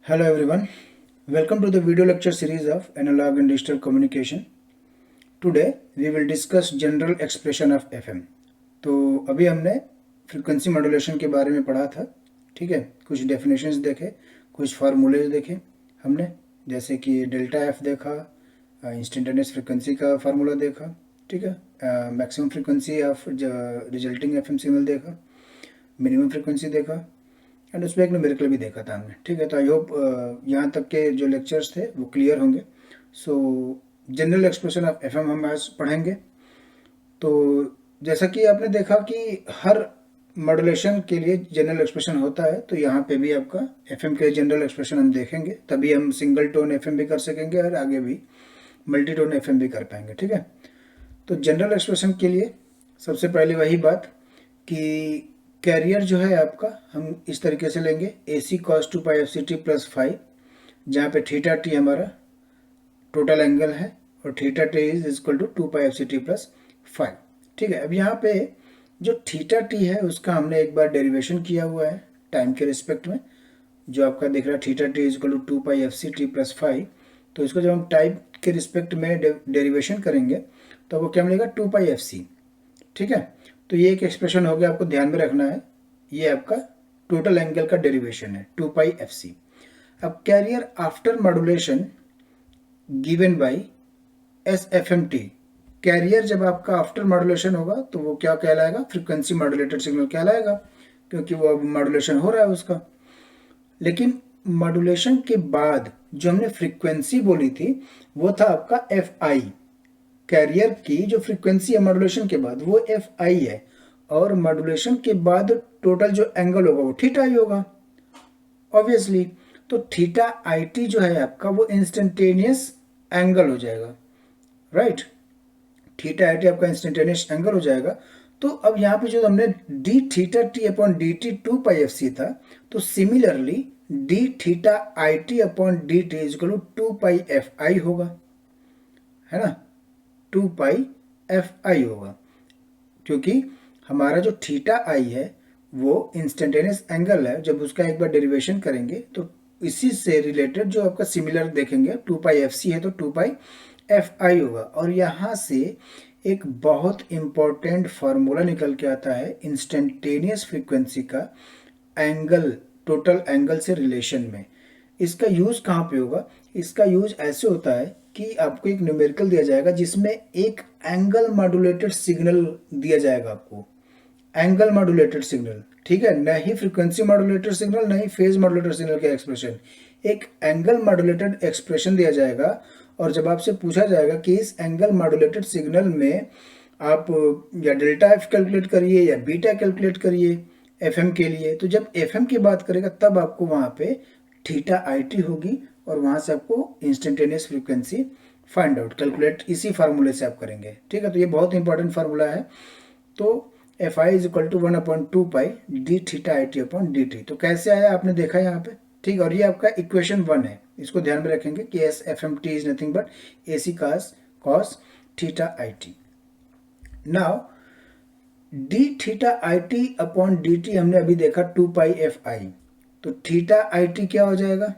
Hello everyone, welcome to the video lecture series of Analog and Digital Communication. Today we will discuss general expression of FM. तो अभी हमने frequency modulation के बारे में पढ़ा था, ठीक है। कुछ डेफिनेशंस देखे, कुछ फार्मूलेज देखे हमने, जैसे कि डेल्टा एफ देखा, इंस्टेंटेनियस फ्रीक्वेंसी का फार्मूला देखा, ठीक है। Maximum frequency of resulting FM signal देखा, मिनिमम फ्रीक्वेंसी देखा एंड उसमें एक न्यूमेरिकल भी देखा था हमने, ठीक है। तो आई होप यहाँ तक के जो लेक्चर्स थे वो क्लियर होंगे। सो जनरल एक्सप्रेशन ऑफ एफएम हम आज पढ़ेंगे। तो जैसा कि आपने देखा कि हर मॉड्यूलेशन के लिए जनरल एक्सप्रेशन होता है, तो यहाँ पे भी आपका एफएम के जनरल एक्सप्रेशन हम देखेंगे, तभी हम सिंगल टोन एफएम भी कर सकेंगे और आगे भी मल्टी टोन एफएम भी कर पाएंगे, ठीक है। तो जनरल एक्सप्रेशन के लिए सबसे पहले वही बात कि कैरियर जो है आपका हम इस तरीके से लेंगे, A C cos 2 pi F C T plus 5, जहाँ पे थीटा टी हमारा टोटल एंगल है और theta T is equal to 2 pi F C T plus 5, ठीक है। अब यहाँ पे जो थीटा टी है उसका हमने एक बार डेरिवेशन किया हुआ है टाइम के रिस्पेक्ट में, जो आपका दिख रहा है theta T is equal to 2 pi F C T plus 5। तो इसको जब हम टाइम के रिस्पेक्ट में डेरिवेशन करेंगे तो वो क्या मिलेगा, 2 पाई एफ सी, ठीक है। तो ये एक एक्सप्रेशन हो गया, आपको ध्यान में रखना है, ये आपका टोटल एंगल का डेरिवेशन है 2 पाई एफ सी। अब carrier after modulation given by S F M T, carrier जब आपका आफ्टर मॉड्यूलेशन होगा तो वो क्या कहलाएगा, फ्रीक्वेंसी मॉड्यूलेटेड सिग्नल कहलाएगा, क्योंकि वो अब मॉड्यूलेशन हो रहा है उसका। लेकिन मॉड्यूलेशन के बाद जो हमने फ्रीक्वेंसी बोली थी वो था आपका एफ आई। कैरियर की जो फ्रीक्वेंसी है मॉड्यूलेशन के बाद वो एफ आई है, और मॉड्यूलेशन के बाद टोटल जो एंगल होगा वो थीटा आई होगा ऑब्वियसली। तो थीटा आई टी जो है आपका वो इंस्टेंटेनियस एंगल हो जाएगा, राइट। थीटा आई टी आपका इंस्टेंटेनियस एंगल हो जाएगा। तो अब यहाँ पे जो हमने D theta T upon D T 2 pi F C था, तो similarly D theta I T upon D T is equal to 2 pi F I होगा, है ना। 2 पाई एफ आई होगा, क्योंकि हमारा जो थीटा आई है वो इंस्टेंटेनियस एंगल है। जब उसका एक बार डेरिवेशन करेंगे तो इसी से रिलेटेड जो आपका सिमिलर देखेंगे, 2 पाई एफ सी है तो 2 पाई एफ आई होगा। और यहाँ से एक बहुत इंपॉर्टेंट फार्मूला निकल के आता है इंस्टेंटेनियस फ्रीक्वेंसी का एंगल, टोटल एंगल से रिलेशन में। इसका यूज़ कहाँ पे होगा, इसका यूज ऐसे होता है कि आपको एक न्यूमेरिकल दिया जाएगा जिसमें एक एंगल मॉड्यूलेटेड सिग्नल दिया जाएगा आपको, एंगल मॉड्यूलेटेड सिग्नल, ठीक है। न ही फ्रीक्वेंसी मॉड्यूलेटेड सिग्नल, न ही फेज मॉड्यूलेटेड सिग्नल का एक्सप्रेशन, एक एंगल मॉड्यूलेटेड एक्सप्रेशन दिया जाएगा। और जब आपसे पूछा जाएगा कि इस एंगल मॉड्यूलेटेड सिग्नल में आप या डेल्टा एफ कैलकुलेट करिए या बीटा कैलकुलेट करिए एफएम के लिए, तो जब एफएम की बात करेगा तब आपको वहाँ पे थीटा आई टी होगी और वहाँ से आपको instantaneous frequency find out calculate इसी फार्मूले से आप करेंगे, ठीक है। तो ये बहुत इंपॉर्टेंट फार्मूला है। तो F I is equal to 1/2 pi D theta I T upon D T. तो कैसे आया आपने देखा यहाँ पे, ठीक। और ये आपका इक्वेशन 1 है, इसको ध्यान में रखेंगे कि S F M T is nothing but A C cos theta I T. Now D theta I T upon D T हमने अभी देखा 2 पाई एफ आई, तो थीटा आई टी क्या हो जाएगा,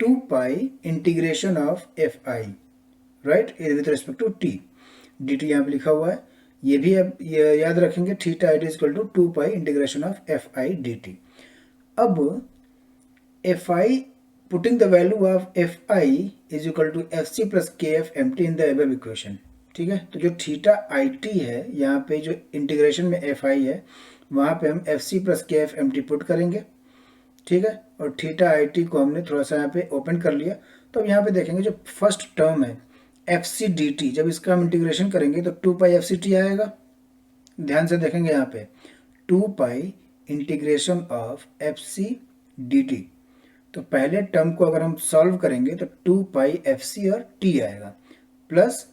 2 pi integration of F I, right, with respect to T. D T यहाँ पे लिखा हुआ है, ये भी अब याद रखेंगे, theta I T is equal to 2 pi integration of F I D T. अब F I, putting the value of F I is equal to F C plus K F M T in the above equation, ठीक है। तो जो theta I T है यहाँ पे जो integration में एफ आई है वहाँ पे हम F C plus K F M T put करेंगे, ठीक है। और थीटा आई टी को हमने थोड़ा सा यहाँ पे ओपन कर लिया। तो अब यहाँ पे देखेंगे जो फर्स्ट टर्म है एफ सी डी टी, जब इसका हम इंटीग्रेशन करेंगे तो 2 पाई एफ सी टी आएगा। ध्यान से देखेंगे यहाँ पे 2 pi integration of F C D T. तो पहले टर्म को अगर हम सॉल्व करेंगे तो 2 पाई एफ सी और टी आएगा, प्लस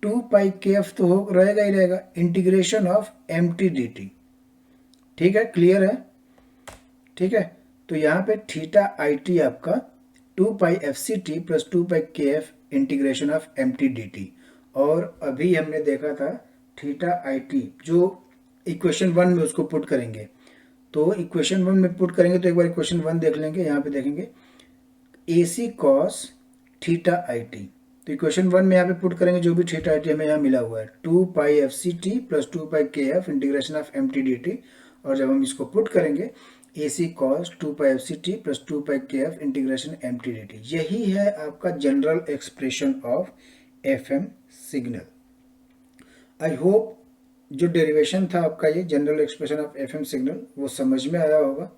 2 पाई के एफ तो हो रहेगा ही रहेगा, integration of M T D T, ठीक है। क्लियर है, ठीक है। तो यहाँ पे थीटा आई टी आपका 2 pi F C T plus 2 pi K F integration of M T D T. और अभी हमने देखा था थीटा आई टी जो इक्वेशन 1 में उसको पुट करेंगे, तो इक्वेशन 1 में पुट करेंगे तो एक बार इक्वेशन 1 देख लेंगे। यहाँ पे देखेंगे AC cos theta I T. तो इक्वेशन 1 में यहाँ पे पुट करेंगे जो भी थीटा आई टी हमें यहाँ मिला हुआ है, 2 pi F C T plus 2 pi K F integration of M T D T. और जब हम इसको पुट करेंगे A C cos 2 pi F C T plus 2 pi K F integration M T D T, यही है आपका general expression of F M signal. I hope जो derivation था आपका ये general expression of F M signal वो समझ में आया होगा।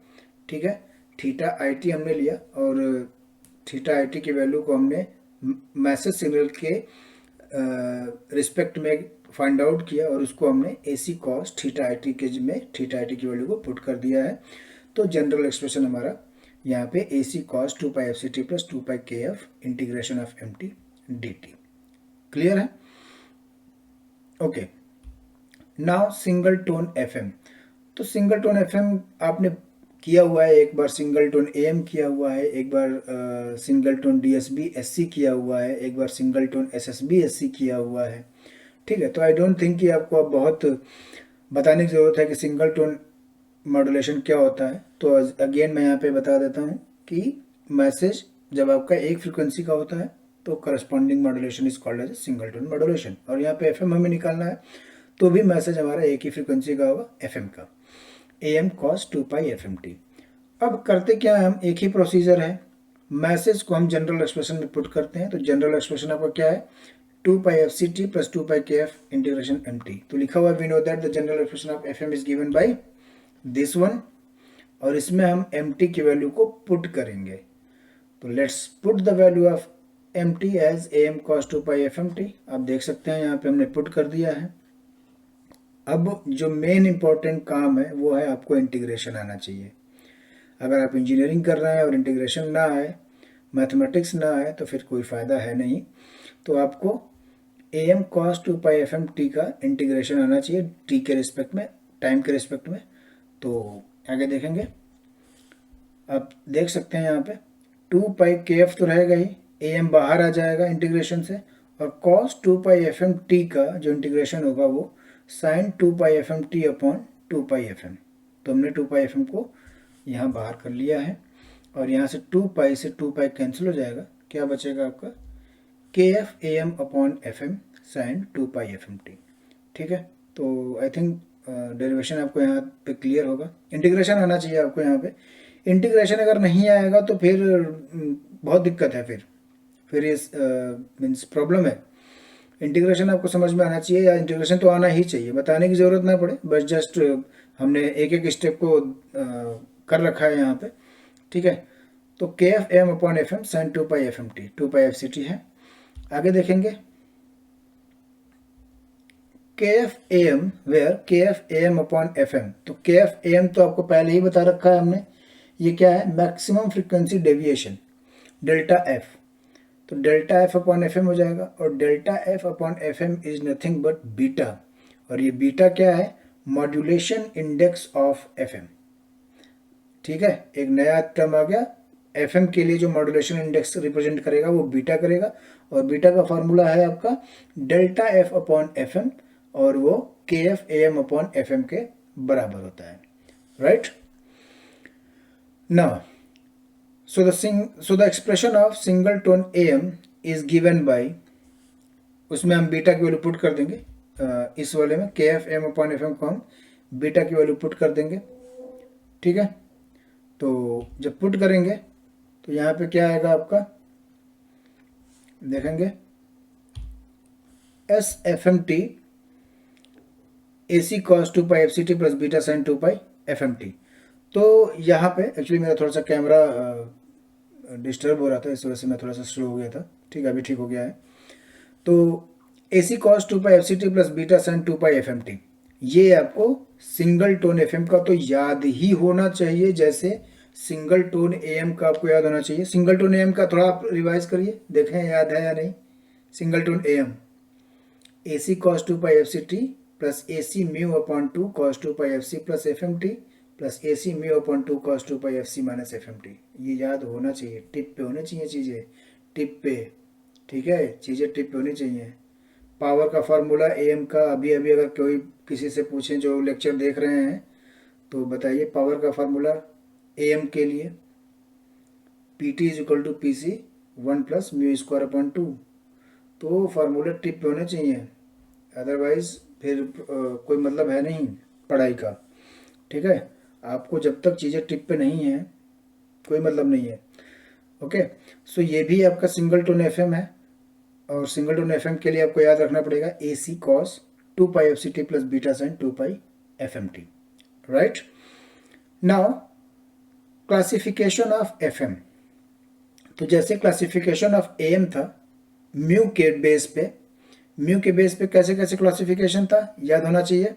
ठीक है, थीटा आई टी हमने लिया और थीटा आई टी की वैल्यू को हमने मैसेज सिग्नल के रिस्पेक्ट में फाइंड आउट किया और उसको हमने A C cos theta I T के में थीटा आई टी की वैल्यू को पुट कर दिया है। तो जनरल एक्सप्रेशन हमारा यहाँ पे A C cos 2 pi F C T plus 2 pi K F integration of M T D T. Clear है? Okay, now single tone F M. तो सिंगल टोन एफ एम आपने किया हुआ है, एक बार सिंगल टोन ए एम किया हुआ है, एक बार single tone D S B S C किया हुआ है, एक बार single tone S S B S C किया हुआ है। ठीक है, तो आई डोंट थिंक कि आपको अब बहुत बताने की ज़रूरत है कि सिंगल टोन मॉड्यूलेशन क्या होता है। तो अगेन मैं यहाँ पे बता देता हूँ कि मैसेज जब आपका एक फ्रीक्वेंसी का होता है तो corresponding modulation is called as single tone modulation. और यहाँ पे एफएम हमें निकालना है तो भी मैसेज हमारा एक ही फ्रीक्वेंसी का होगा, एफएम का, A M cos 2 pi F M T. अब करते क्या है, हम एक ही प्रोसीजर है, मैसेज को हम जनरल एक्सप्रेशन में पुट करते हैं। तो जनरल एक्सप्रेशन आपका क्या है, 2 pi F C T plus 2 pi K F integration M T. तो लिखा हुआ we know that the general expression of F M is given by this one, और इसमें हम एम टी की वैल्यू को पुट करेंगे। तो let's put the value of M T as A M cos 2 pi F M T. आप देख सकते हैं यहाँ पे हमने पुट कर दिया है। अब जो मेन इंपॉर्टेंट काम है वो है आपको इंटीग्रेशन आना चाहिए। अगर आप इंजीनियरिंग कर रहे हैं और इंटीग्रेशन ना आए, मैथमेटिक्स ना आए, तो फिर कोई फ़ायदा है नहीं। तो आपको A M cos 2 pi F M T का इंटीग्रेशन आना चाहिए टी के रिस्पेक्ट में, टाइम के रिस्पेक्ट में। तो आगे देखेंगे, आप देख सकते हैं यहाँ पे 2 पाई के एफ तो रहेगा ही, ए एम बाहर आ जाएगा इंटीग्रेशन से, और cos 2 pi F M T का जो इंटीग्रेशन होगा वो sign 2 pi F M T upon 2 pi F M. तो हमने 2 पाई एफ एम को यहाँ बाहर कर लिया है और यहाँ से 2 पाई से 2 पाई कैंसिल हो जाएगा, क्या बचेगा आपका K F A M upon F M sine 2 pi F M T. ठीक है, तो आई थिंक डेरिवेशन आपको यहाँ पे क्लियर होगा। इंटीग्रेशन आना चाहिए आपको यहाँ पे। इंटीग्रेशन अगर नहीं आएगा तो फिर बहुत दिक्कत है, फिर ये मीन्स प्रॉब्लम है। इंटीग्रेशन आपको समझ में आना चाहिए, या इंटीग्रेशन तो आना ही चाहिए, बताने की ज़रूरत ना पड़े, बस जस्ट हमने एक एक स्टेप को कर रखा है यहाँ पे। ठीक है, तो K F M upon F M sine 2 pi F M T, 2 pi F C T है। आगे देखेंगे K F A M, where K F A M upon F M. तो के एफ ए एम तो आपको पहले ही बता रखा है हमने, ये क्या है, maximum frequency deviation, delta F. तो delta F upon F M हो जाएगा, और delta F upon F M is nothing but beta. और ये बीटा क्या है, modulation index of F M. ठीक है, एक नया टर्म आ गया, एफ एम के लिए जो मॉड्यूलेशन इंडेक्स रिप्रेजेंट करेगा वो बीटा करेगा, और बीटा का फॉर्मूला है आपका delta F upon F M, और वो K F A M upon F M के बराबर होता है, right. Now so the expression of single tone A M is given by, उसमें हम बीटा की वैल्यू पुट कर देंगे, इस वाले में K F M upon F M को हम बीटा की वैल्यू पुट कर देंगे। ठीक है, तो जब पुट करेंगे तो यहाँ पे क्या आएगा आपका, देखेंगे S F M T A C cos 2 pi F C T plus beta sine 2 pi F M T. तो यहाँ पे एक्चुअली मेरा थोड़ा सा कैमरा डिस्टर्ब हो रहा था, इस वजह से मैं थोड़ा सा स्लो हो गया था। ठीक है, अभी ठीक हो गया है। तो A C cos 2 pi F C T plus beta sine 2 pi F M T, ये आपको सिंगल टोन एफ एम का तो याद ही होना चाहिए, जैसे सिंगल टोन ए एम का आपको याद होना चाहिए। सिंगल टोन ए एम का थोड़ा आप रिवाइज करिए, देखें याद है या नहीं। Single tone A M, A C cos 2 pi F C T plus A C mu upon 2 cos 2 pi F C plus F M T plus A C mu upon 2 cos 2 pi F C minus F M T. ये याद होना चाहिए, tip पे होनी चाहिए चीज़ें, tip पे। ठीक है, चीज़ें टिप पे होनी चाहिए। पावर का फार्मूला ए एम का अभी अभी अगर कोई किसी से पूछें जो लेक्चर देख रहे हैं तो बताइए पावर का फार्मूला ए एम के लिए, P T is equal to P C 1+μ²/2। तो फार्मूले टिप पे होने चाहिए, अदरवाइज फिर कोई मतलब है नहीं पढ़ाई का। ठीक है, आपको जब तक चीज़ें टिप पे नहीं है कोई मतलब नहीं है। ओके, सो ये भी आपका सिंगल टोन एफएम है, और सिंगल टोन एफएम के लिए आपको याद रखना पड़ेगा A C cos 2π/fct plus beta sine 2π/fmt। Right, now classification of FM. तो जैसे क्लासिफिकेशन ऑफ एएम था म्यू के बेस पे, म्यू के बेस पे कैसे कैसे क्लासिफिकेशन था याद होना चाहिए।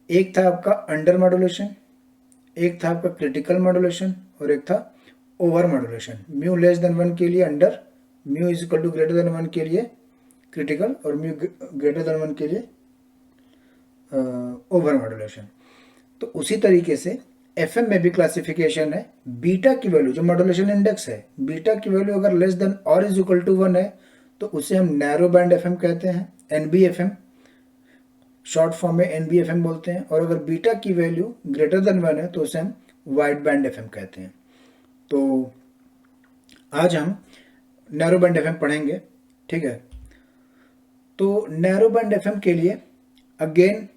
एक था आपका अंडर मॉड्यूलेशन, एक था आपका क्रिटिकल मॉड्यूलेशन, और एक था over modulation. Mu less than 1 के लिए under, mu is equal to greater than 1 के लिए क्रिटिकल, और म्यू ग्रेटर देन 1 के लिए ओवर मॉड्यूलेशन। तो उसी तरीके से एफएम में भी क्लासिफिकेशन है। बीटा की वैल्यू जो मॉड्यूलेशन इंडेक्स है, बीटा की वैल्यू अगर लेस देन और इज इक्वल टू 1 है तो उसे हम नैरो बैंड एफएम कहते हैं, एनबीएफएम शॉर्ट फॉर्म में एनबीएफएम बोलते हैं। और अगर बीटा की वैल्यू ग्रेटर देन 1 है तो उसे हम वाइड बैंड एफएम कहते हैं। तो आज हम नैरो बैंड एफएम पढ़ेंगे। ठीक है, तो नैरो बैंड एफएम के लिए अगेन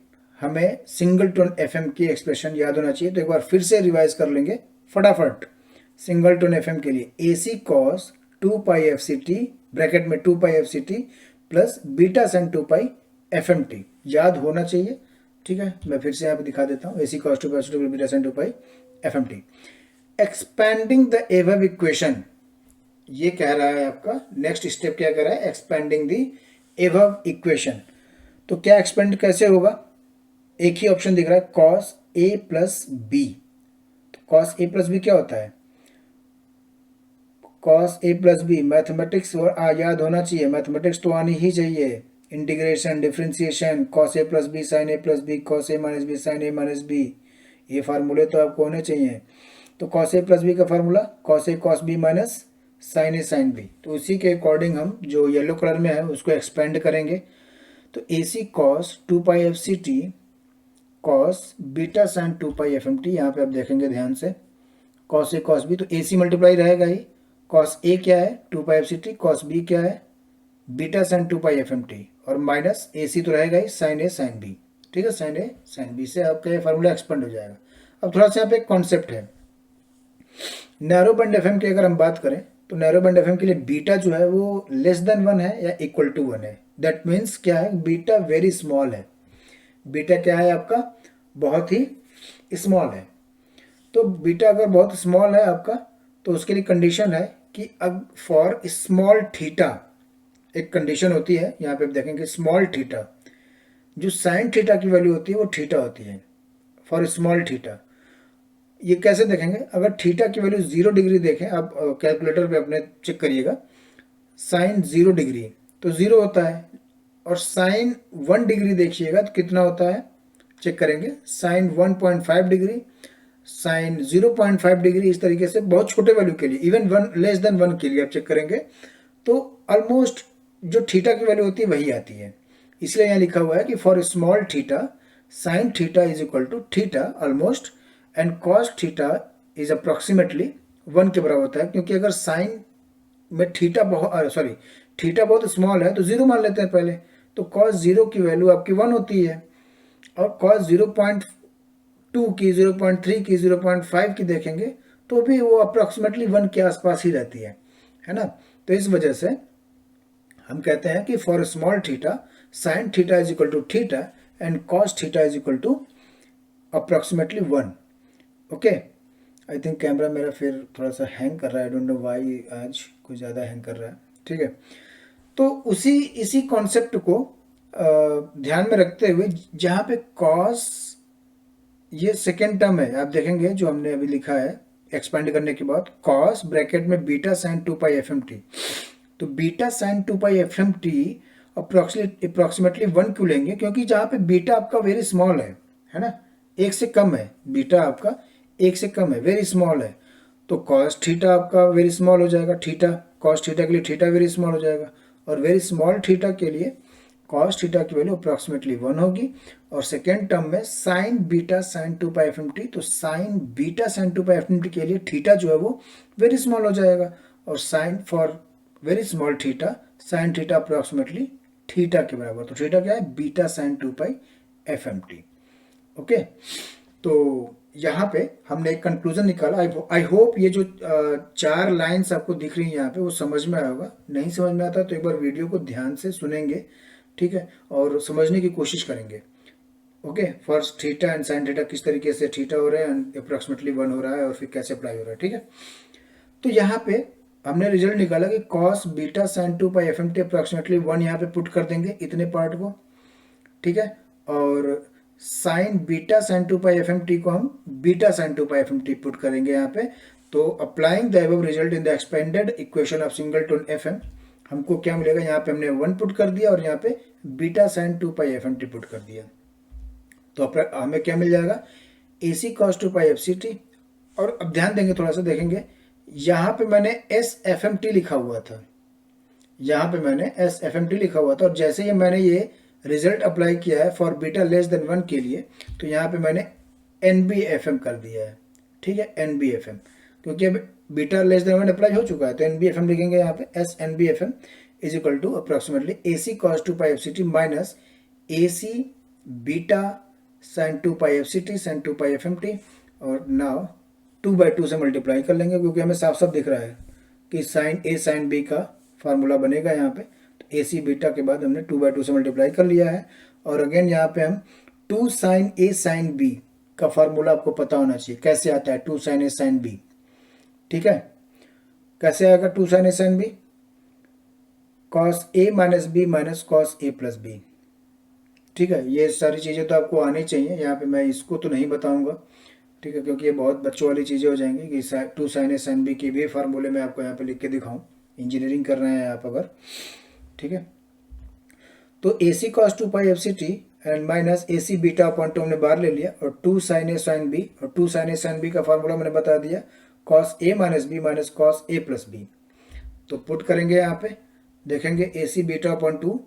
हमें सिंगल टोन एफएम की एक्सप्रेशन याद होना चाहिए। तो एक बार फिर से रिवाइज कर लेंगे फटाफट। सिंगल टोन एफएम के लिए ए सी कॉस 2π/fct ब्रैकेट में 2π/fct plus beta sine 2π/fmt याद होना चाहिए। ठीक है, मैं फिर से यहाँ पे दिखा देता हूँ। A C cos 2π/fct plus beta sine 2π/fmt। Expanding the above equation, ये कह रहा है आपका नेक्स्ट स्टेप क्या कह रहा है, एक्सपैंडिंग द एबव इक्वेशन। तो क्या एक्सपेंड कैसे होगा, एक ही ऑप्शन दिख रहा है कॉस ए प्लस बी। तो कॉस ए प्लस बी क्या होता है, cos A plus B mathematics याद होना चाहिए, मैथमेटिक्स तो आनी ही चाहिए। Integration, differentiation, cos A plus B sign A plus B, cos A minus B sign A minus B, ये फार्मूले तो आपको होने चाहिए। तो कॉस ए प्लस बी का formula cos A cos B minus sign A sine B. तो उसी के अकॉर्डिंग हम जो येलो कलर में है उसको एक्सपेंड करेंगे। तो A C cos 2π/fct cos beta sine 2π/fmt, यहाँ पे आप देखेंगे ध्यान से कॉस ए कॉस बी, तो ए सी मल्टीप्लाई रहेगा ही। कॉस ए क्या है 2π/fct, कॉस बी क्या है बीटा साइन 2π/fmt, और माइनस ए सी तो रहेगा ही साइन ए साइन बी। ठीक है, साइन ए साइन बी से आपका ये फार्मूला एक्सपेंड हो जाएगा। अब थोड़ा सा यहाँ पे एक कॉन्सेप्ट है, नैरो बैंड एफएम की अगर हम बात करें तो नैरो बैंड एफएम के लिए बीटा जो है वो लेस देन 1 है या इक्वल टू 1 है। दैट मीन्स क्या है, बीटा वेरी स्मॉल है। बीटा क्या है आपका, बहुत ही स्मॉल है। तो बीटा अगर बहुत स्मॉल है आपका तो उसके लिए कंडीशन है कि अब फॉर स्मॉल थीटा, एक कंडीशन होती है यहाँ पे आप देखेंगे स्मॉल थीटा, जो साइन थीटा की वैल्यू होती है वो थीटा होती है फॉर स्मॉल थीटा। ये कैसे देखेंगे, अगर थीटा की वैल्यू 0 डिग्री देखें आप कैलकुलेटर पे अपने चेक करिएगा, साइन 0 डिग्री तो 0 होता है, और साइन 1 डिग्री देखिएगा तो कितना होता है, चेक करेंगे साइन 1.5 डिग्री, साइन 0.5 डिग्री। इस तरीके से बहुत छोटे वैल्यू के लिए, इवन 1 लेस देन 1 के लिए आप चेक करेंगे तो ऑलमोस्ट जो थीटा की वैल्यू होती है वही आती है। इसलिए यहाँ लिखा हुआ है कि for small theta sine theta is equal to theta almost and cos theta is approximately 1 के बराबर होता है। क्योंकि अगर साइन में थीटा बहुत स्मॉल है तो 0 मान लेते हैं पहले, तो कॉस 0 की वैल्यू आपकी 1 होती है, और कॉस 0.2 की, 0.3 की, 0.5 की देखेंगे तो भी वो अप्रॉक्सीमेटली 1 के आसपास ही रहती है ना। तो इस वजह से हम कहते हैं कि for small theta sine theta is equal to theta and cos theta is equal to approximately 1। Okay, I think camera मेरा फिर थोड़ा सा हैंग कर रहा है, आई डोंट नो व्हाई, आज कुछ ज़्यादा हैंग कर रहा है। ठीक है, तो इसी कॉन्सेप्ट को ध्यान में रखते हुए जहाँ पे कॉस ये सेकेंड टर्म है, आप देखेंगे जो हमने अभी लिखा है एक्सपेंड करने के बाद कॉस ब्रैकेट में बीटा साइन 2π/fmt, तो बीटा साइन 2π/fmt अप्रॉक्सीमेटली 1 क्यों लेंगे, क्योंकि जहाँ पे बीटा आपका वेरी स्मॉल है ना, 1 से कम है, बीटा आपका 1 से कम है, वेरी स्मॉल है, तो कॉस थीटा आपका वेरी स्मॉल हो जाएगा, थीटा कॉस थीटा के लिए थीटा वेरी स्मॉल हो जाएगा, और वेरी स्मॉल थीटा के लिए कॉस थीटा की वैल्यू अप्रॉक्सीमेटली 1 होगी। और सेकेंड टर्म में sign beta sine 2 pi F M T, तो sign beta sine 2 pi F M T के लिए थीटा जो है वो वेरी स्मॉल हो जाएगा, और sine for very small theta sine theta approximately theta के बराबर। तो थीटा क्या है, beta sine 2 pi F M T. Okay, तो यहाँ पे हमने एक कंक्लूजन निकाला। आई होप ये जो 4 लाइन्स आपको दिख रही हैं यहाँ पे वो समझ में आया होगा। नहीं समझ में आता तो एक बार वीडियो को ध्यान से सुनेंगे, ठीक है, और समझने की कोशिश करेंगे। Okay, first theta and sine theta किस तरीके से थीटा हो रहा है एंड अप्रॉक्सीमेटली 1 हो रहा है और फिर कैसे अप्लाई हो रहा है, ठीक है। तो यहाँ पे हमने रिजल्ट निकाला कि cos beta sine 2 pi F M T approximately 1 यहाँ पे पुट कर देंगे इतने पार्ट को, ठीक है। और sine beta sine 2 pi F M T को हम beta sine 2 pi F M T put करेंगे यहाँ पे। तो applying the above result in the expanded equation of single tone F M, हमको क्या मिलेगा, यहाँ पे हमने 1 पुट कर दिया और यहाँ पे beta sine 2 pi F M T put कर दिया। तो हमें क्या मिल जाएगा, ए C cos 2 pi F C T. और अब ध्यान देंगे, थोड़ा सा देखेंगे, यहाँ पे मैंने एस एफ एम टी लिखा हुआ था, यहाँ पे मैंने एस एफ एम टी लिखा हुआ था, और जैसे ही मैंने ये रिजल्ट अप्लाई किया है फॉर बीटा लेस देन 1 के लिए, तो यहाँ पे मैंने एन बी एफ एम कर दिया है, ठीक है, एन बी एफ एम, क्योंकि अब बीटा लेस देन 1 अप्लाई हो चुका है। तो एन बी एफ एम लिखेंगे यहाँ पे, S N B F M is equal to approximately A C cos 2 pi F C T minus A C beta sine 2 pi F C T sine 2 pi F M T. और now 2/2 से multiply कर लेंगे, क्योंकि हमें साफ साफ दिख रहा है कि साइन ए साइन बी का फार्मूला बनेगा यहाँ पे। तो ए सी बीटा के बाद हमने 2/2 से मल्टीप्लाई कर लिया है। और अगेन यहाँ पे हम 2 साइन ए साइन बी का फार्मूला आपको पता होना चाहिए, कैसे आता है 2 साइन ए साइन बी, ठीक है। कैसे आएगा 2 sine A sine B, cos A minus B minus cos A plus B, ठीक है। ये सारी चीज़ें तो आपको आनी चाहिए, यहाँ पे मैं इसको तो नहीं बताऊंगा, ठीक है, क्योंकि ये बहुत बच्चों वाली चीज़ें हो जाएंगी कि 2 साइन ए साइन बी के भी फार्मूले मैं आपको यहाँ पे लिख के दिखाऊं, इंजीनियरिंग कर रहे हैं आप अगर, ठीक है। तो A C cos 2 pi F C T and minus A C beta upon 2 हमने बाहर ले लिया, और 2 साइन ए साइन बी, और 2 साइन ए साइन बी का फार्मूला मैंने बता दिया, cos A minus B minus cos A plus B. तो पुट करेंगे यहाँ पे, देखेंगे A C beta upon 2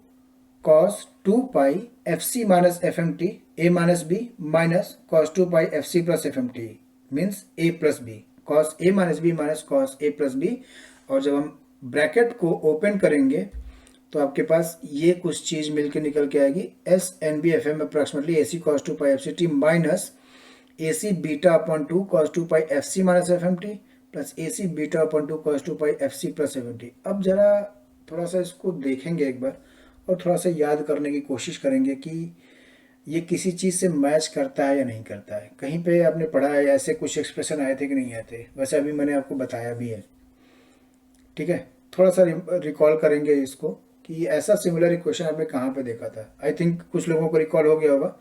cos 2 pi F C minus F M T A minus B minus cos 2 pi F C plus F M T means A plus B, cos A minus B minus cos A plus B. और जब हम bracket को open करेंगे तो आपके पास ये कुछ चीज़ मिलके निकल के आएगी, S N B F M approximately A C cos 2 pi F C T minus A C beta upon 2 cos 2 pi F C minus F M T plus A C beta upon 2 cos 2 pi F C plus F M T. अब जरा थोड़ा सा इसको देखेंगे एक बार और थोड़ा सा याद करने की कोशिश करेंगे कि ये किसी चीज़ से मैच करता है या नहीं करता है। कहीं पे आपने पढ़ा है ऐसे कुछ एक्सप्रेशन आए थे कि नहीं आए थे, वैसे अभी मैंने आपको बताया भी है, ठीक है। थोड़ा सा रिकॉल करेंगे इसको कि ऐसा सिमिलर इक्वेशन आपने कहाँ पे देखा था। आई थिंक कुछ लोगों को रिकॉल हो गया होगा।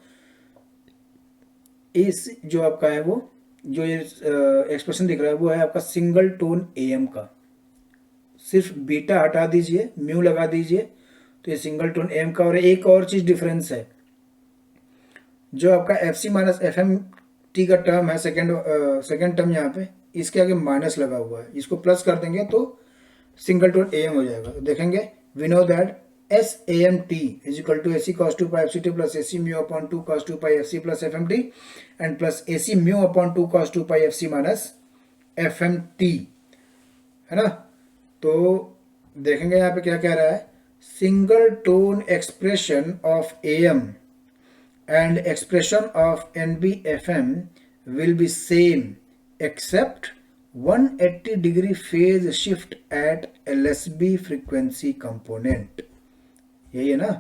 इस जो आपका है वो जो ये एक्सप्रेशन दिख रहा है वो है आपका सिंगल टोन एम का, सिर्फ बीटा हटा दीजिए, म्यू लगा दीजिए, तो ये सिंगल टोन एम का। और एक और चीज़ डिफरेंस है, जो आपका F C minus F M T का टर्म है सेकेंड टर्म यहाँ पे, इसके आगे माइनस लगा हुआ है, इसको प्लस कर देंगे तो सिंगल टोन एम हो जाएगा। तो देखेंगे we know that S A M T is equal to A C cos 2 pi F C T plus A C mu upon 2 cos 2 pi F C plus F M T and plus A C mu upon 2 cos 2 pi F C minus F M T, है ना। तो देखेंगे यहाँ पे क्या कह रहा है, single tone expression of A M and expression of NBFM will be same except 180-degree phase shift at LSB frequency component। यही है ना,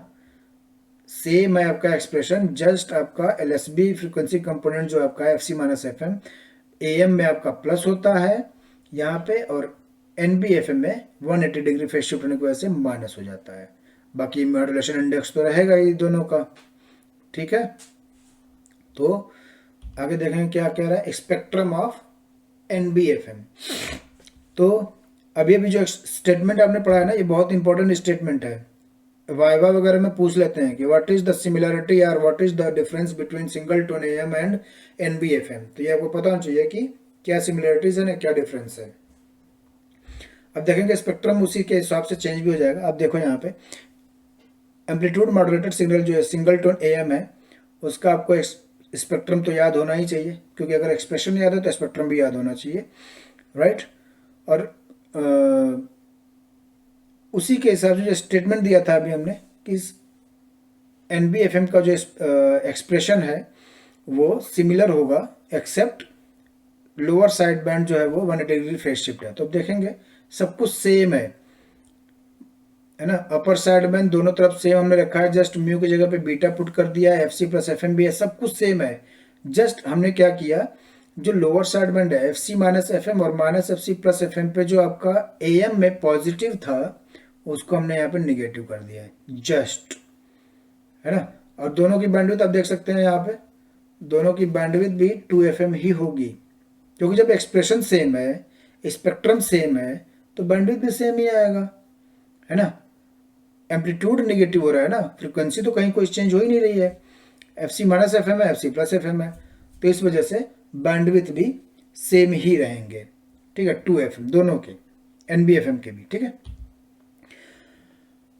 सेम है आपका एक्सप्रेशन, जस्ट आपका LSB फ्रीक्वेंसी कंपोनेंट जो आपका है FC माइनस FM AM में आपका प्लस होता है यहाँ पे, और NBFM में 180 डिग्री फेज शिफ्ट होने की वजह से माइनस हो जाता है। बाकी मॉड्यूलेशन इंडेक्स तो रहेगा ये दोनों का, ठीक है। तो आगे देखेंगे क्या कह रहा है, स्पेक्ट्रम ऑफ एनबीएफएम। तो अभी जो स्टेटमेंट आपने पढ़ा है ना, ये बहुत इंपॉर्टेंट स्टेटमेंट है। वाइवा वगैरह में पूछ लेते हैं कि व्हाट इज द सिमिलरिटी और what is the difference between single tone AM and NBFM. तो ये आपको पता होना चाहिए कि क्या सिमिलरिटीज है ना, क्या डिफरेंस है। अब देखेंगे स्पेक्ट्रम उसी के हिसाब से चेंज भी हो जाएगा। अब देखो यहाँ पे एम्पलीट्यूड मॉड्यूलेटेड सिग्नल जो है सिंगल टोन एएम है, उसका आपको स्पेक्ट्रम तो याद होना ही चाहिए, क्योंकि अगर एक्सप्रेशन याद है तो स्पेक्ट्रम भी याद होना चाहिए, राइट। और उसी के हिसाब से जो स्टेटमेंट दिया था अभी हमने कि एनबीएफएम का जो एक्सप्रेशन है वो सिमिलर होगा, एक्सेप्ट लोअर साइड बैंड जो है वो 180 डिग्री फेज शिफ्ट है। तो अब देखेंगे सब कुछ सेम है ना। अपर साइड बैंड दोनों तरफ सेम हमने रखा है, जस्ट म्यू की जगह पे बीटा पुट कर दिया है, एफसी प्लस एफएम भी है, सब कुछ सेम है। जस्ट हमने क्या किया, जो लोअर साइड बैंड है एफसी माइनस एफएम और माइनस एफसी प्लस एफएम पे जो आपका एएम में पॉजिटिव था उसको हमने यहाँ पे निगेटिव कर दिया है, जस्ट, है ना। और दोनों की बैंडविड्थ आप देख सकते हैं, यहाँ पे दोनों की बैंडविड्थ भी 2FM ही होगी, क्योंकि जब एक्सप्रेशन सेम है, स्पेक्ट्रम सेम है, तो बैंडविड्थ भी सेम ही आएगा, है ना। एम्पलीट्यूड निगेटिव हो रहा है ना, फ्रीक्वेंसी तो कहीं कोई चेंज हो ही नहीं रही है, एफसी माइनस एफएम है, एफसी प्लस एफएम है, तो इस वजह से बैंडविड्थ भी सेम ही रहेंगे, ठीक है, 2FM दोनों के, एनबीएफएम के भी, ठीक है।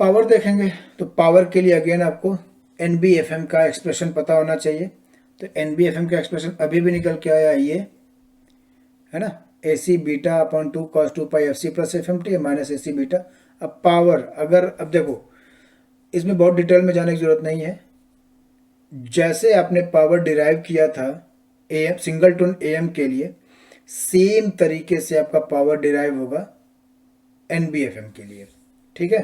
पावर देखेंगे तो पावर के लिए अगेन आपको एनबीएफएम का एक्सप्रेशन पता होना चाहिए। तो एनबीएफएम का एक्सप्रेशन अभी भी निकल के आया, ये है ना, AC बीटा अपॉन 2 cos 2 पाई FC plus FMT minus AC beta. अब पावर, अगर अब देखो इसमें बहुत डिटेल में जाने की जरूरत नहीं है, जैसे आपने पावर डिराइव किया था AM सिंगल टोन AM के लिए, सेम तरीके से आपका पावर डिराइव होगा NBFM के लिए, ठीक है।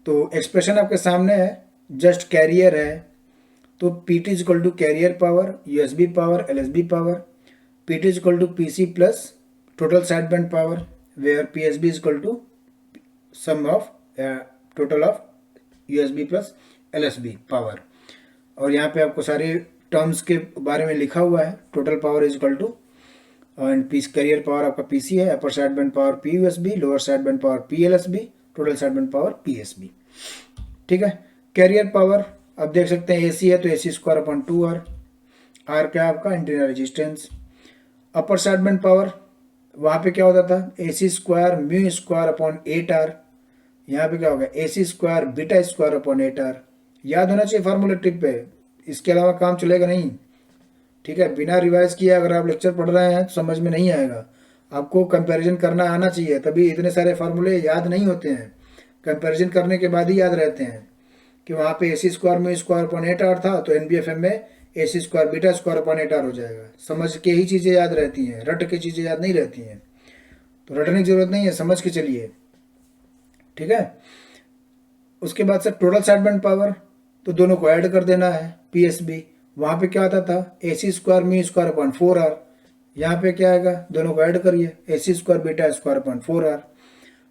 तो एक्सप्रेशन आपके सामने है, जस्ट कैरियर है, तो PT is equal to carrier power, USB power, LSB power, PT is equal to PC plus total sideband power, where PSB is equal to sum of total of USB plus LSB power। और यहाँ पे आपको सारे terms के बारे में लिखा हुआ है, total power is equal to, and piece carrier power आपका PC है, upper side band power PUSB, lower side band power PLSB, total side band power PSB, ठीक है। कैरियर पावर आप देख सकते हैं AC है तो AC square upon 2R, R क्या है आपका एंटीना रेजिस्टेंस। अपर साइड बैंड पावर वहाँ पे क्या होता था, AC square mu square upon 8R, यहाँ पे क्या होगा AC square beta square upon 8R। याद होना चाहिए फार्मूला टिप पे, इसके अलावा काम चलेगा नहीं, ठीक है। बिना रिवाइज किए अगर आप लेक्चर पढ़ रहे हैं तो समझ में नहीं आएगा, आपको कंपैरिजन करना आना चाहिए, तभी इतने सारे फार्मूले याद नहीं होते हैं, कंपैरिजन करने के बाद ही याद रहते हैं कि वहाँ पे AC square mu square upon 8R था, तो NBFM में AC square beta square upon 8R हो जाएगा। समझ के ही चीज़ें याद रहती हैं, रट के चीज़ें याद नहीं रहती हैं, तो रटने की जरूरत नहीं है, समझ के चलिए, ठीक है। उसके बाद से टोटल साइड बैंड पावर, तो दोनों को ऐड कर देना है, PSB, वहाँ पे क्या आता था AC square mu square upon 4R, यहाँ पे क्या आएगा, दोनों को ऐड करिए, AC square beta square upon 4R।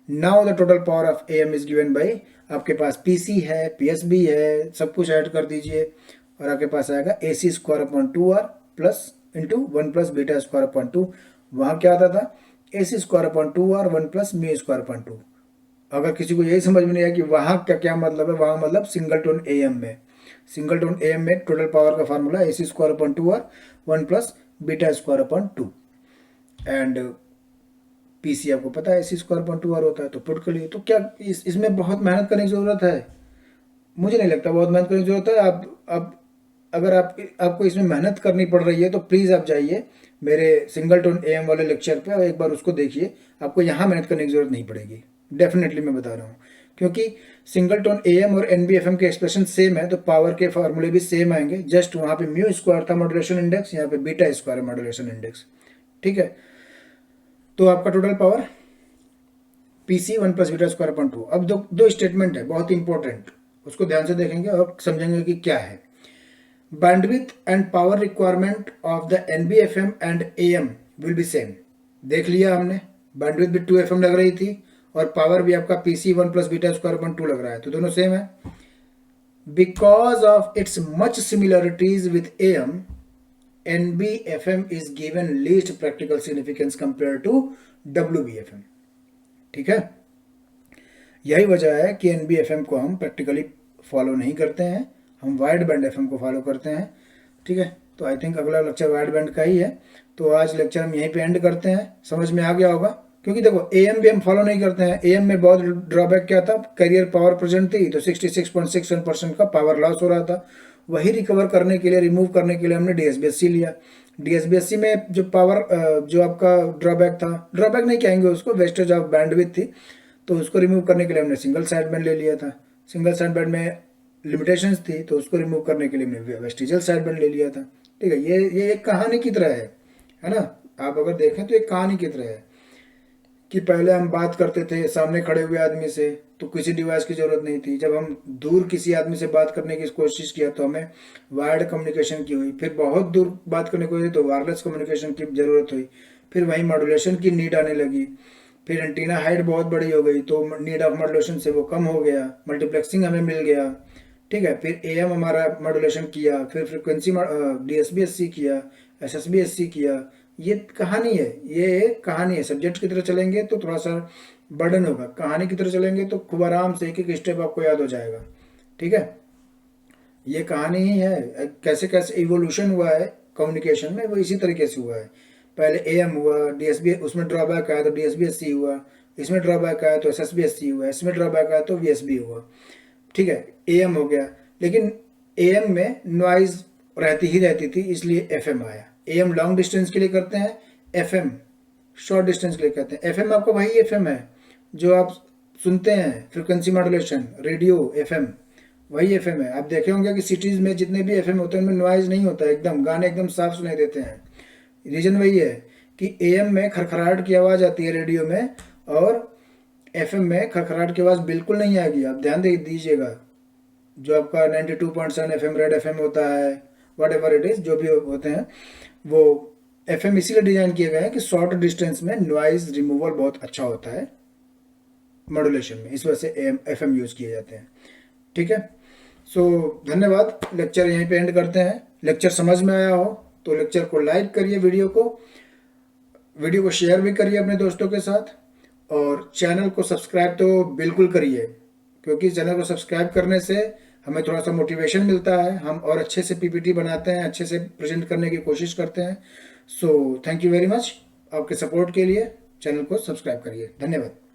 Now the total power of AM is given by, आपके पास PC है, PSB है, सब कुछ ऐड कर दीजिए और आपके पास आएगा AC square upon 2R plus into 1 plus beta square upon 2। वहाँ क्या आता था AC square upon 2R 1 plus mu square upon 2। अगर किसी को यही समझ में नहीं आया कि वहाँ का क्या मतलब है, वहाँ मतलब सिंगल टोन AM में, सिंगल टोन AM में टोटल पावर का formula AC square upon 2R 1 plus beta square upon 2, and PC आपको पता है AC स्क्वायर अपॉन 2R होता है, तो पुट कर लिए। तो क्या इसमें बहुत मेहनत करने की ज़रूरत है? मुझे नहीं लगता बहुत मेहनत करने की ज़रूरत है। आप अगर आपको इसमें मेहनत करनी पड़ रही है तो प्लीज़ आप जाइए मेरे सिंगल टोन AM वाले लेक्चर पे और एक बार उसको देखिए, आपको यहाँ मेहनत करने की ज़रूरत नहीं पड़ेगी, डेफिनेटली मैं बता रहा हूँ, क्योंकि सिंगल टोन AM और NBFM के एक्सप्रेशन सेम है, तो पावर के फार्मूले भी सेम आएंगे, जस्ट वहाँ पे म्यू स्क्वायर था मॉड्यूलेशन इंडेक्स, यहाँ पे बीटा स्क्वायर है मॉड्यूलेशन इंडेक्स, ठीक है। तो आपका total power PC 1 plus beta square upon 2। अब दो स्टेटमेंट है बहुत इंपॉर्टेंट, उसको ध्यान से देखेंगे और समझेंगे कि क्या है। Bandwidth and power requirement of the NBFM and AM will be same. देख लिया हमने, बैंडविड्थ भी 2FM लग रही थी और पावर भी आपका PC 1 plus beta square upon 2 लग रहा है, तो दोनों सेम है। Because of its much similarities with AM, NBFM is given least practical significance compared to WBFM, ठीक है। यही वजह है कि NBFM को हम प्रैक्टिकली फॉलो नहीं करते हैं, हम वाइड बैंड FM को फॉलो करते हैं, ठीक है। तो आई थिंक अगला लेक्चर वाइड बैंड का ही है, तो आज लेक्चर हम यहीं पे एंड करते हैं। समझ में आ गया होगा, क्योंकि देखो एएम भी हम फॉलो नहीं करते हैं। एएम में बहुत ड्रॉबैक क्या था, कैरियर पावर प्रेजेंट थी तो 66.61% का पावर लॉस हो रहा था। वही रिकवर करने के लिए, रिमूव करने के लिए हमने डीएसबीएससी लिया। डीएसबीएससी में जो पावर, जो आपका ड्रॉबैक था, ड्रॉबैक नहीं कहेंगे उसको, वेस्टेज ऑफ बैंडविड्थ थी, तो उसको रिमूव करने के लिए हमने सिंगल साइडबैंड ले लिया था। सिंगल साइडबैंड में लिमिटेशंस थी तो उसको रिमूव करने के लिए हमने वेस्टिजियल साइडबैंड ले लिया था। ठीक है, ये एक कहानी की तरह है ना। आप अगर देखें तो एक कहानी की तरह है कि पहले हम बात करते थे सामने खड़े हुए आदमी से तो किसी डिवाइस की ज़रूरत नहीं थी। जब हम दूर किसी आदमी से बात करने की कोशिश किया तो हमें वायर्ड कम्युनिकेशन की हुई, फिर बहुत दूर बात करने को हुई तो वायरलेस कम्युनिकेशन की ज़रूरत हुई, फिर वहीं मॉड्यूलेशन की नीड आने लगी, फिर एंटीना हाइट बहुत बड़ी हो गई तो नीड ऑफ मॉड्यूलेशन से वो कम हो गया, मल्टीप्लेक्सिंग हमें मिल गया। ठीक है, फिर एएम हमारा मॉड्यूलेशन किया, फिर फ्रिक्वेंसी डीएसबीएससी किया, एसएसबीएससी किया। ये कहानी है, ये कहानी है। सब्जेक्ट की तरह चलेंगे तो थोड़ा सा बर्डन होगा, कहानी की तरह चलेंगे तो खूब आराम से एक एक स्टेप आपको याद हो जाएगा। ठीक है, ये कहानी ही है। कैसे कैसे इवोल्यूशन हुआ है कम्युनिकेशन में, वो इसी तरीके से हुआ है। पहले एएम हुआ, डीएसबी, उसमें ड्रॉबैक आया तो डीएसबीएससी हुआ, इसमें ड्रॉबैक आया तो एसएसबीएससी हुआ, इसमें ड्रॉबैक आया तो वीएसबी हुआ। ठीक है, एएम हो गया, लेकिन एएम में नॉइज रहती ही रहती थी, इसलिए एफएम आया। एएम लॉन्ग डिस्टेंस के लिए करते हैं, एफएम शॉर्ट डिस्टेंस के लिए करते हैं। एफएम आपका वही एफएम है जो आप सुनते हैं, फ्रिक्वेंसी मॉड्यूलेशन, रेडियो एफएम, वही एफएम है। आप देखे होंगे कि सिटीज़ में जितने भी एफएम होते हैं उनमें नॉइज नहीं होता है, एकदम गाने एकदम साफ सुनाई देते हैं। रीज़न वही है कि एएम में खड़खड़ाहट की आवाज़ आती है रेडियो में, और एफएम में खड़खड़ाहट की आवाज़ बिल्कुल नहीं आएगी। आप ध्यान दे दीजिएगा, जो आपका 92.7 एफएम, रेड एफएम होता है, वट एवर इट इज़, जो भी होते हैं, वो एफएम इसीलिए डिज़ाइन किए गए हैं कि शॉर्ट डिस्टेंस में नॉइज रिमूवल बहुत अच्छा होता है मॉड्यूलेशन में, इस वजह से एफएम यूज़ किए जाते हैं। ठीक है, सो धन्यवाद। लेक्चर यहीं पे एंड करते हैं। लेक्चर समझ में आया हो तो लेक्चर को लाइक करिए, वीडियो को शेयर भी करिए अपने दोस्तों के साथ, और चैनल को सब्सक्राइब तो बिल्कुल करिए, क्योंकि चैनल को सब्सक्राइब करने से हमें थोड़ा सा मोटिवेशन मिलता है, हम और अच्छे से पीपीटी बनाते हैं, अच्छे से प्रेजेंट करने की कोशिश करते हैं। So thank you very much आपके सपोर्ट के लिए। चैनल को सब्सक्राइब करिए, धन्यवाद।